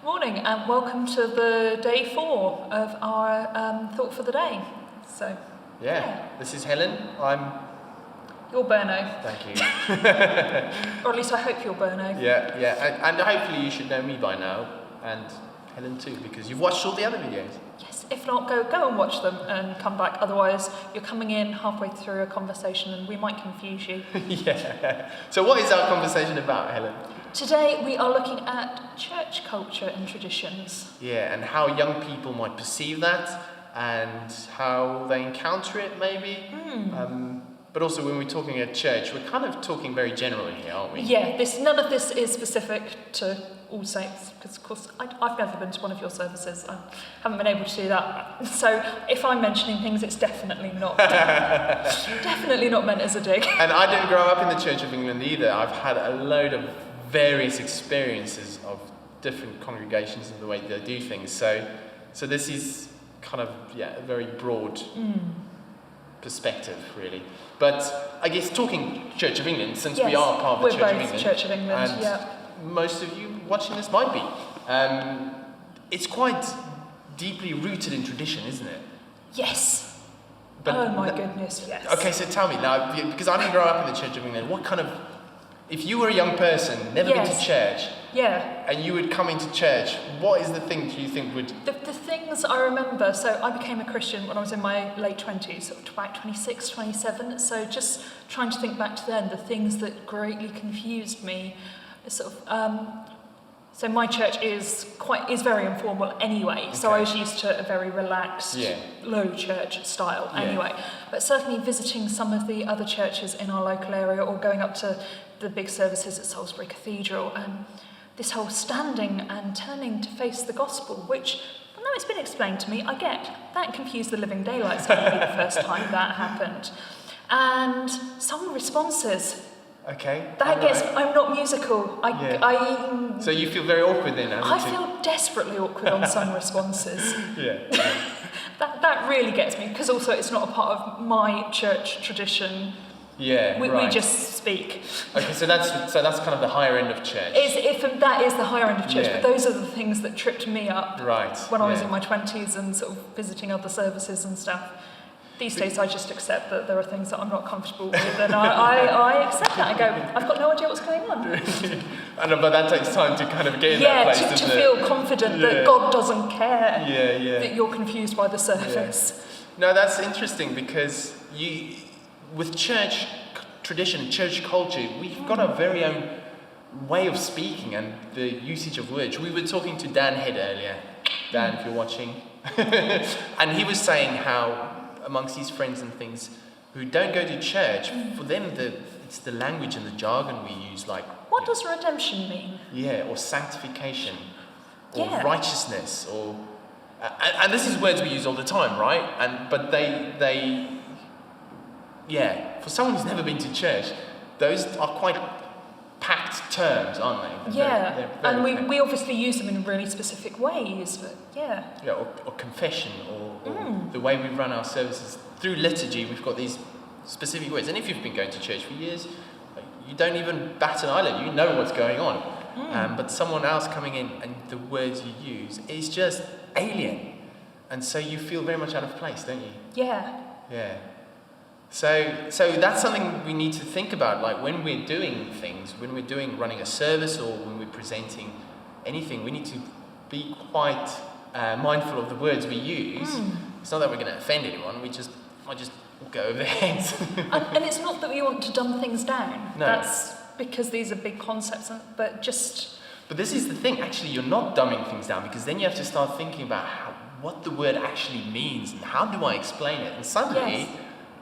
Morning and welcome to the day 4 of our Thought for the Day. So, This is Helen. You're Berno. Thank you. Or at least I hope you're Berno. And hopefully you should know me by now, and Helen too, because you've watched all the other videos. Yes, if not, go and watch them and come back. Otherwise, you're coming in halfway through a conversation and we might confuse you. So what is our conversation about, Helen? Today we are looking at church culture and traditions. Yeah, and how young people might perceive that, and how they encounter it, maybe. But also, when we're talking at church, we're kind of talking very generally here, aren't we? Yeah, none of this is specific to All Saints, because of course I've never been to one of your services. I haven't been able to do that. So if I'm mentioning things, it's definitely not meant as a dig. And I didn't grow up in the Church of England either. I've had a load of various experiences of different congregations and the way they do things. So this is kind of a very broad perspective, really. But I guess talking Church of England, since we are part of the Church of England, Church of England, and most of you watching this might be, it's quite deeply rooted in tradition, isn't it? Yes. But oh my goodness, yes. Okay, so tell me now, because I didn't grow up in the Church of England, what kind of, if you were a young person, never been to church, and you would come into church, what is the thing do you think would... The things I remember, so I became a Christian when I was in my late 20s, sort of about 26, 27, so just trying to think back to then, the things that greatly confused me, so my church is very informal anyway, so I was used to a very relaxed, low church style anyway. But certainly visiting some of the other churches in our local area or going up to the big services at Salisbury Cathedral, and this whole standing and turning to face the gospel, which, well, now it's been explained to me, I get. That confused the living daylights out of me the first time that happened. And song responses. Okay. That gets. I'm not musical. So you feel very awkward then? I feel desperately awkward on song responses. That really gets me, because also it's not a part of my church tradition. We just speak. Okay, so that's kind of the higher end of church. That is the higher end of church, but those are the things that tripped me up when I was in my 20s and sort of visiting other services and stuff. These days I just accept that there are things that I'm not comfortable with, and I accept that. I go, I've got no idea what's going on. But that takes time to kind of get in that place, to feel confident that God doesn't care that you're confused by the surface. No, that's interesting, because with church tradition, church culture, we've got our very own way of speaking and the usage of words. We were talking to Dan Head earlier. Dan, if you're watching. And he was saying how amongst his friends and things who don't go to church, for them it's the language and the jargon we use, like... What does redemption mean? Or sanctification, or righteousness, or... and this is words we use all the time, right? But they for someone who's never been to church, those are quite packed terms, aren't they? They're very and we obviously use them in really specific ways, but or confession, or the way we run our services. Through liturgy, we've got these specific words. And if you've been going to church for years, you don't even bat an eyelid, you know what's going on. But someone else coming in, and the words you use is just alien. And so you feel very much out of place, don't you? Yeah. So that's something we need to think about, like when we're doing things, when we're running a service, or when we're presenting anything, we need to be quite mindful of the words we use. It's not that we're going to offend anyone, might just go over their heads. and it's not that we want to dumb things down. No. That's because these are big concepts, but this is the thing, actually, you're not dumbing things down, because then you have to start thinking about what the word actually means, and how do I explain it? And suddenly...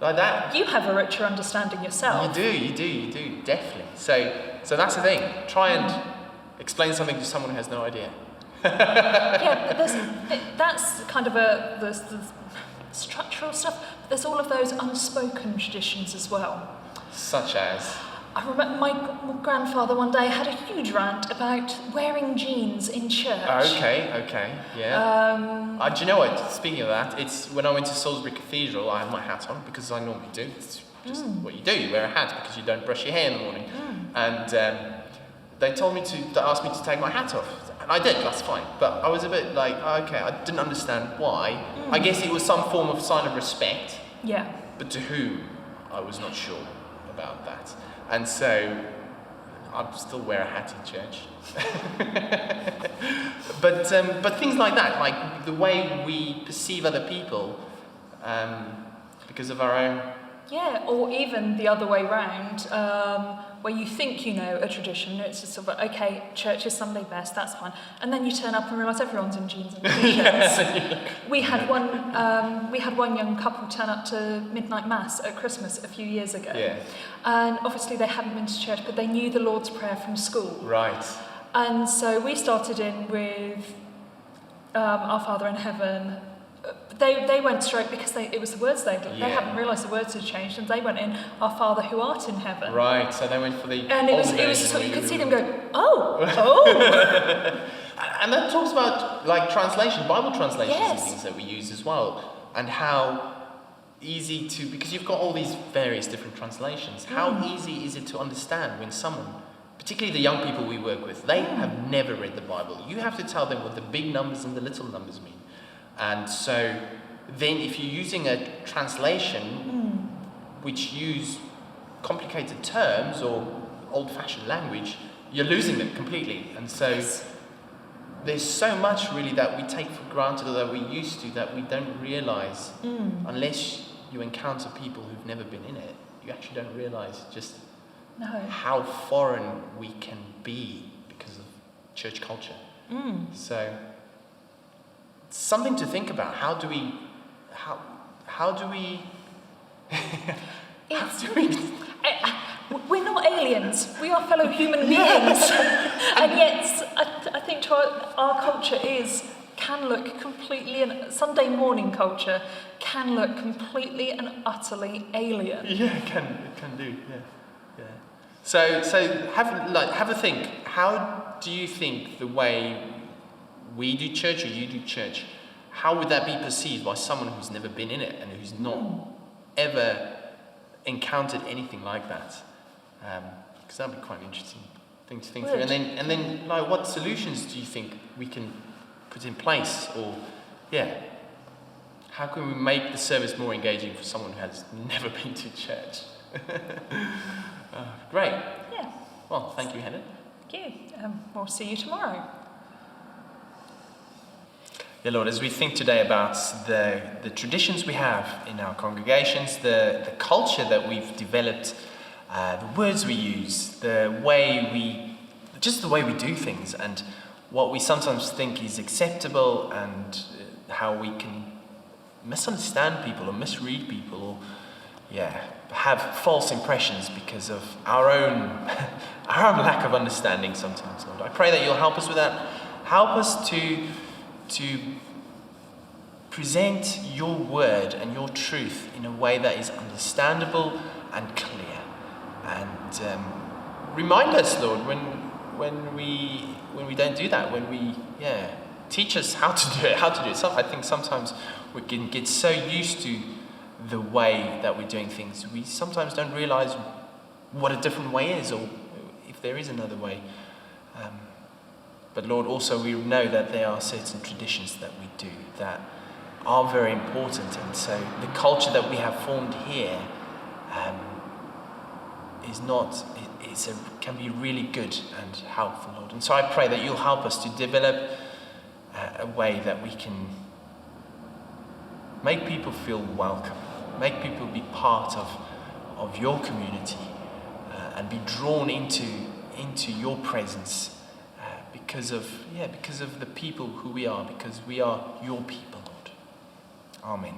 like that. You have a richer understanding yourself. You do, definitely. So that's the thing. Try and explain something to someone who has no idea. But that's kind of the structural stuff. But there's all of those unspoken traditions as well. Such as? I remember my grandfather one day had a huge rant about wearing jeans in church. Okay, yeah. Do you know what? Speaking of that, it's when I went to Salisbury Cathedral, I had my hat on, because I normally do. It's just what you do. You wear a hat because you don't brush your hair in the morning. And they asked me to take my hat off. And I did, that's fine. But I was a bit like, okay, I didn't understand why. I guess it was some form of sign of respect. Yeah. But to whom, I was not sure about that. And so, I still wear a hat in church. But things like that, like the way we perceive other people, because of our own. Yeah, or even the other way round, where you think you know a tradition, it's just sort of, okay, church is Sunday best, that's fine. And then you turn up and realise everyone's in jeans and t-shirts. We had one young couple turn up to midnight mass at Christmas a few years ago. Yeah. And obviously they hadn't been to church, but they knew the Lord's Prayer from school. Right. And so we started in with Our Father in Heaven. They went straight because it was the words they hadn't realised the words had changed, and they went in Our Father who art in heaven. Right, so they went for the. And it was just you could see them go, oh. And that talks about like translation, Bible translations and Yes. things that we use as well, and how easy because you've got all these various different translations. How easy is it to understand when someone, particularly the young people we work with, they have never read the Bible. You have to tell them what the big numbers and the little numbers mean. And so then if you're using a translation which use complicated terms or old-fashioned language, you're losing them completely. And so there's so much really that we take for granted or that we used to that we don't realise unless you encounter people who've never been in it. You actually don't realise just how foreign we can be because of church culture. So something to think about. How do we we're not aliens. We are fellow human beings. And yet, I think our culture can look completely, and Sunday morning culture can look completely and utterly alien. Yeah, it can do. Yeah. So have a think. How do you think the way we do church or you do church, how would that be perceived by someone who's never been in it and who's not ever encountered anything like that? Because that'd be quite an interesting thing to think through. And then like, what solutions do you think we can put in place? Or how can we make the service more engaging for someone who has never been to church? Great. Yeah. Well, thank you, Helen. Thank you. We'll see you tomorrow. Yeah, Lord, as we think today about the traditions we have in our congregations, the culture that we've developed, the words we use, the way we do things, and what we sometimes think is acceptable, and how we can misunderstand people or misread people, or have false impressions because of our own lack of understanding sometimes, Lord. I pray that you'll help us with that. Help us to present your word and your truth in a way that is understandable and clear. And remind us, Lord, when we don't do that, when we teach us how to do it. So I think sometimes we can get so used to the way that we're doing things, we sometimes don't realize what a different way is, or if there is another way. But Lord, also we know that there are certain traditions that we do that are very important, and so the culture that we have formed here can be really good and helpful, Lord. And so I pray that you'll help us to develop a way that we can make people feel welcome, make people be part of your community, and be drawn into your presence because of the people who we are, because we are your people, Lord. Amen.